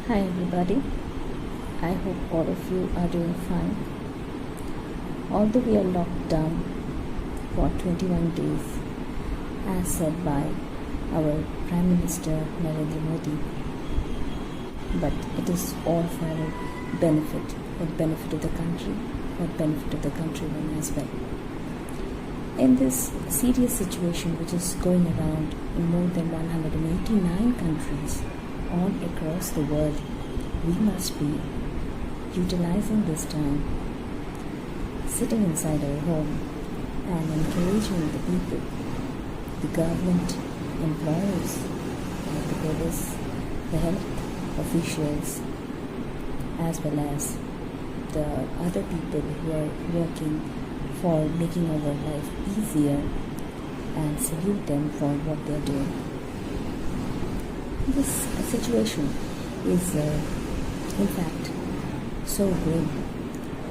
Hi everybody, I hope all of you are doing fine. Although we are locked down for 21 days, as said by our Prime Minister Narendra Modi, but it is all for our benefit, for the benefit of the country, for the benefit of the countrymen as well. In this serious situation which is going around in more than 189 countries all across the world, we must be utilizing this time, sitting inside our home and encouraging the people, the government, employers, the police, the health officials, as well as the other people who are working for making our life easier, and salute them for what they are doing. This situation is in fact so grim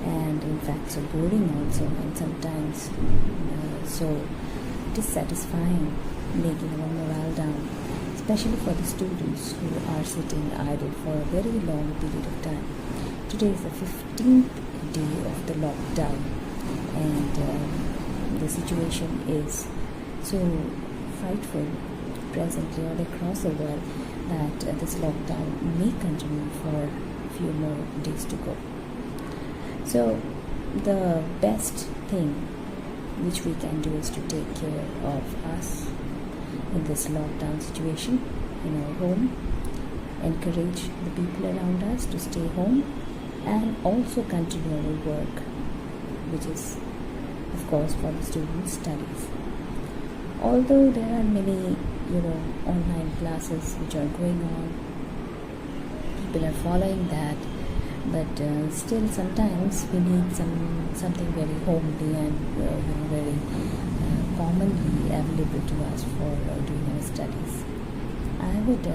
and in fact so boring also, and sometimes so dissatisfying, making our morale down, especially for the students who are sitting idle for a very long period of time. Today is the 15th day of the lockdown, and the situation is so frightful presently all across the world that this lockdown may continue for a few more days to go. So the best thing which we can do is to take care of us in this lockdown situation in our home, encourage the people around us to stay home, and also continue our work, which is of course for the students' studies. Although there are many online classes which are going on, people are following that, but still sometimes we need something very homely and very commonly available to us for doing our studies. I would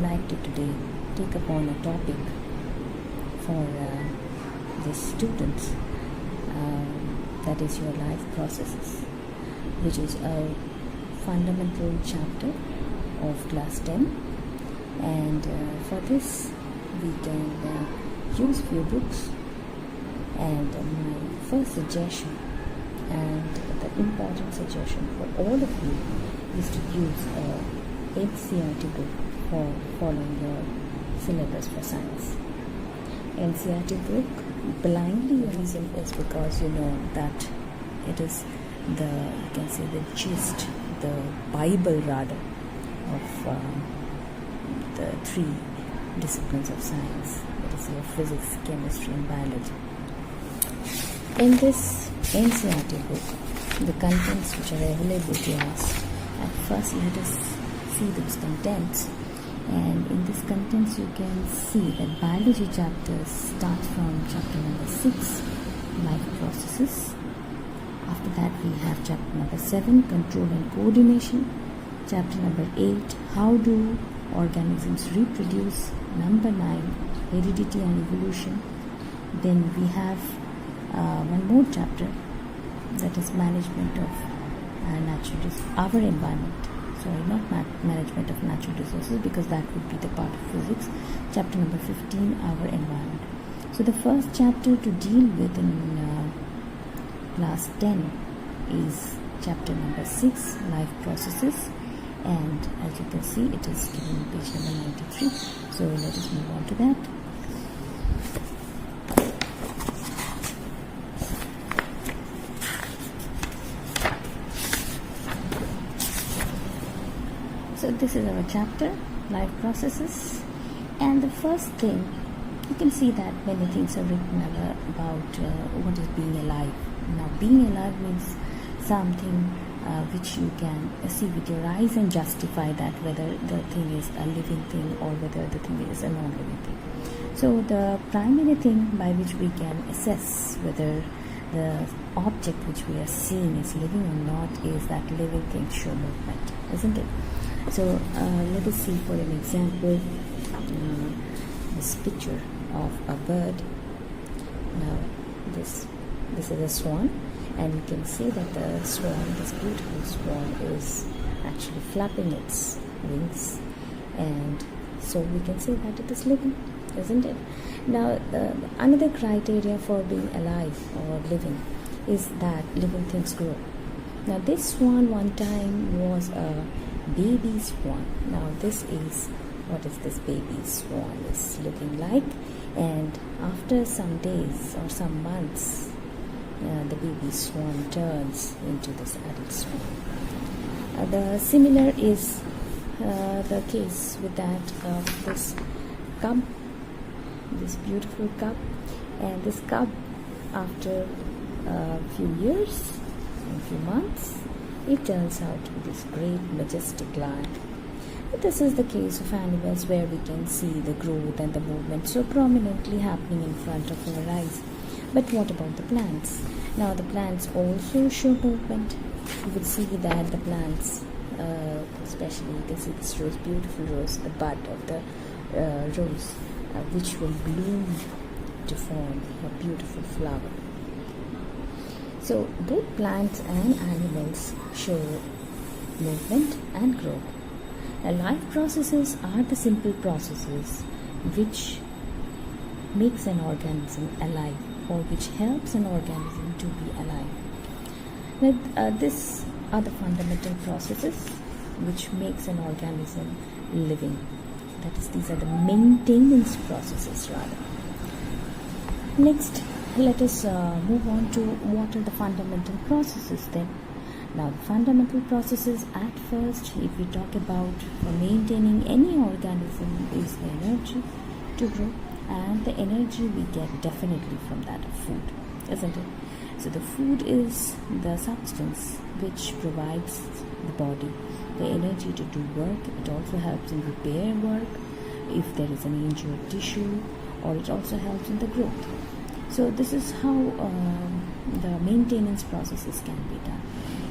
like to today take upon a topic for the students, that is your life processes, which is a fundamental chapter of class 10, and for this we can use few books, and my first suggestion and the important suggestion for all of you is to use a NCERT book for following your syllabus for science. NCERT book blindly reason is because you know that it is the gist, the Bible rather, of the three disciplines of science, that is your physics, chemistry and biology. In this NCERT book, the contents which are available to us, at first let us see those contents, and in these contents you can see that biology chapter starts from chapter number 6, life processes. After that we have chapter number 7, control and coordination. Chapter number 8, how do organisms reproduce. Number 9, heredity and evolution. Then we have one more chapter, that is management of our environment. Sorry, not management of natural resources, because that would be the part of physics. Chapter number 15, our environment. So the first chapter to deal with in class 10 is chapter number 6, life processes, and as you can see it is given on page number 93. So let us move on to that. So this is our chapter, life processes, and the first thing, you can see that many things are written about what is being alive. Now being alive means something which you can see with your eyes and justify that whether the thing is a living thing or whether the thing is a non-living thing. So the primary thing by which we can assess whether the object which we are seeing is living or not is that living things show movement, isn't it? So let us see for an example this picture of a bird. Now this is a swan, and you can see that the swan, this beautiful swan, is actually flapping its wings, and So we can say that it is living, isn't it? Now, another criteria for being alive or living is that living things grow. Now, this swan one time was a baby swan. Now, this is what is this baby swan is looking like, and after some days or some months, the baby swan turns into this adult swan. The similar is the case with that of this cub, this beautiful cub, and this cub, after a few years, a few months, it turns out to be this great majestic lion. This is the case of animals, where we can see the growth and the movement so prominently happening in front of our eyes. But what about the plants? Now, the plants also show movement. You would see that the plants, especially you can see this rose, beautiful rose, the bud of the rose, which will bloom to form a beautiful flower. So both plants and animals show movement and growth. Now, life processes are the simple processes which makes an organism alive, or which helps an organism to be alive. Now, these are the fundamental processes which makes an organism living. That is, these are the maintenance processes rather. Next, let us move on to what are the fundamental processes then. Now, the fundamental processes at first, if we talk about for maintaining any organism, is the energy to grow, and the energy we get definitely from that of food, isn't it? So the food is the substance which provides the body the energy to do work. It also helps in repair work if there is an injured tissue, or it also helps in the growth. So this is how the maintenance processes can be done.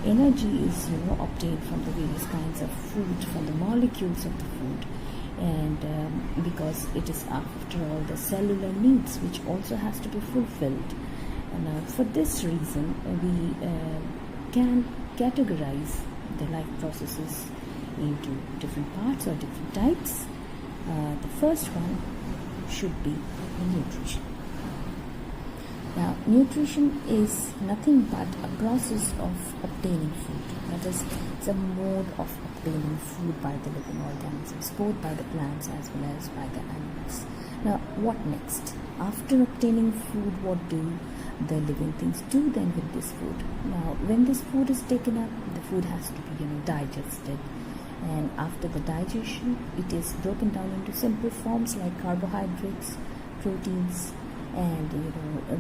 Energy is obtained from the various kinds of food, from the molecules of the food, and because it is, after all, the cellular needs which also has to be fulfilled. And for this reason, we can categorize the life processes into different parts or different types. The first one should be nutrition. Now, nutrition is nothing but a process of obtaining food. That is, it's a mode of obtaining food by the living organisms, both by the plants as well as by the animals. Now, what next? After obtaining food, what do the living things do then with this food? Now, when this food is taken up, the food has to be digested. And after the digestion, it is broken down into simple forms like carbohydrates, proteins, and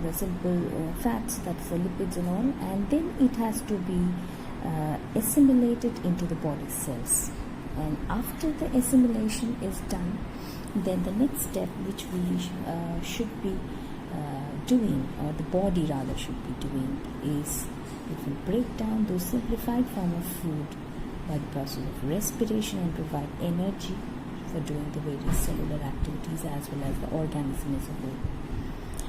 the simple fats, that's the lipids and all, and then it has to be assimilated into the body cells. And after the assimilation is done, then the next step which we should be doing, or the body rather should be doing, is it will break down those simplified form of food by the process of respiration and provide energy for doing the various cellular activities as well as the organism as a whole.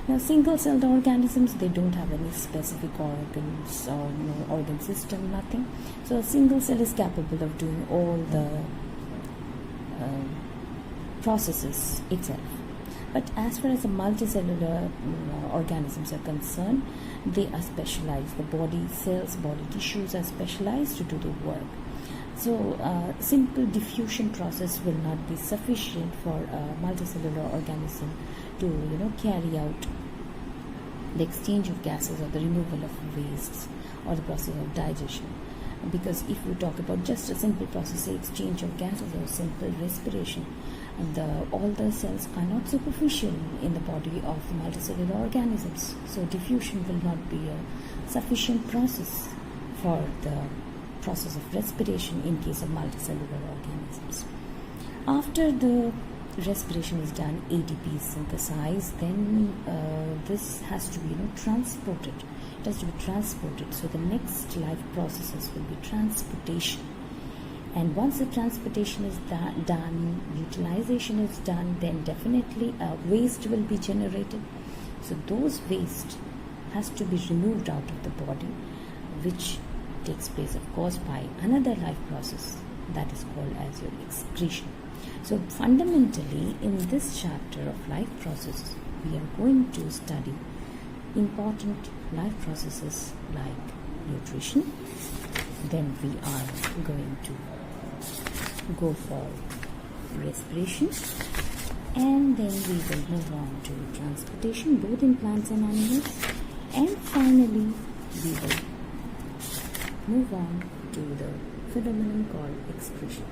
Now, single-celled organisms, they don't have any specific organs or organ system, nothing. So a single cell is capable of doing all the processes itself. But as far as the multicellular organisms are concerned, they are specialized. The body cells, body tissues are specialized to do the work. So simple diffusion process will not be sufficient for a multicellular organism to carry out the exchange of gases or the removal of wastes or the process of digestion. Because if we talk about just a simple process, say exchange of gases or simple respiration, all the cells are not superficial in the body of the multicellular organisms. So diffusion will not be a sufficient process for the process of respiration in case of multicellular organisms. After the respiration is done, ATP is synthesized, then this has to be transported. It has to be transported. So the next life processes will be transportation. And once the transportation is done, utilization is done, then definitely waste will be generated. So those waste has to be removed out of the body, which takes place, of course, by another life process that is called as your excretion. So fundamentally, in this chapter of life processes, we are going to study important life processes like nutrition. Then we are going to go for respiration, and then we will move on to transportation, both in plants and animals, and finally we will move on to the phenomenon called excretion.